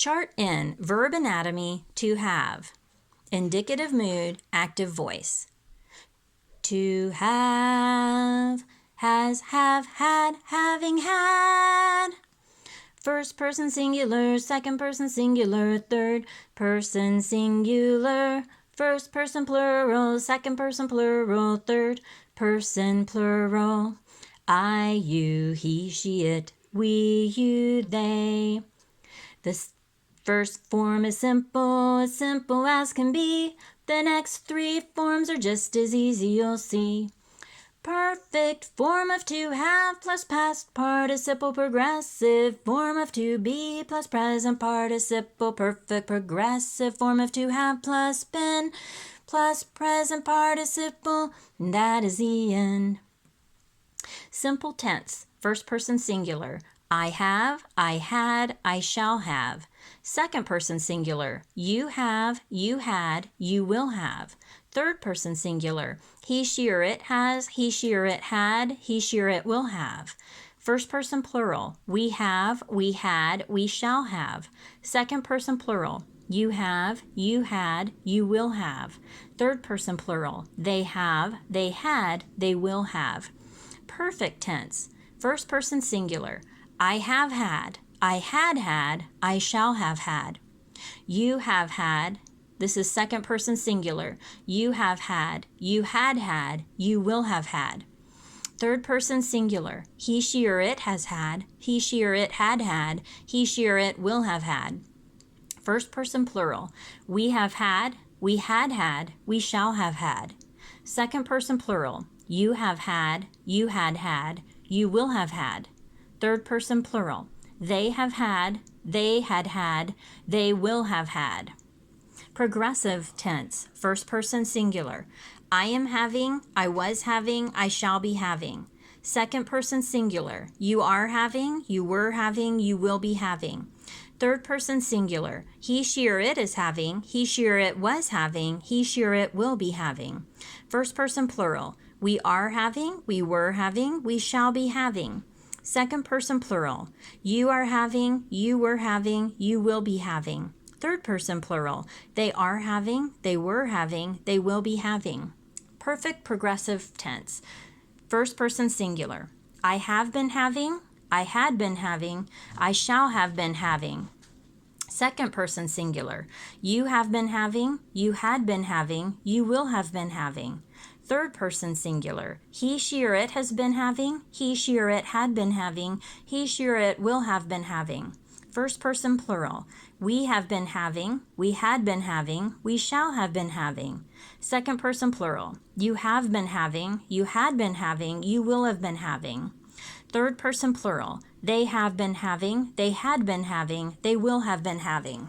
Chart in verb anatomy, to have. Indicative mood, active voice. To have, has, have, had, having, had. First person singular, second person singular, third person singular. First person plural, second person plural, third person plural. I, you, he, she, it, we, you, they. This first form is simple as can be. The next three forms are just as easy, you'll see. Perfect form of to have plus past participle, progressive form of to be plus present participle, perfect progressive form of to have plus been plus present participle, and that is the end. Simple tense, first person singular. I have, I had, I shall have. Second person singular. You have, you had, you will have. Third person singular. He, she, or it has, he, she, or it had, he, she, or it will have. First person plural. We have, we had, we shall have. Second person plural. You have, you had, you will have. Third person plural. They have, they had, they will have. Perfect tense. First person singular. I have had, I had had, I shall have had. You have had, this is second person singular. You have had, you had had, you will have had. Third person singular. He, she, or it has had, he, she, or it had had, he, she, or it will have had. First person plural. We have had, we had had, we shall have had. Second person plural. You have had, you had had, you will have had. Third person plural. They have had, they had had, they will have had. Progressive tense, first person singular. I am having, I was having, I shall be having. Second person singular. You are having, you were having, you will be having. Third person singular. He, she, or it is having, he, she, or it was having, he, she, or it will be having. First person plural. We are having, we were having, we shall be having. Second person plural. You are having, you were having, you will be having. Third person plural. They are having, they were having, they will be having. Perfect progressive tense. First person singular. I have been having, I had been having, I shall have been having. Second person singular. You have been having, you had been having, you will have been having. Third person singular. He, she, or it has been having, he, she, or it had been having, he, she, or it will have been having. First person plural. We have been having, we had been having, we shall have been having. Second person plural. You have been having, you had been having, you will have been having. Third person plural. They have been having, they had been having, they will have been having.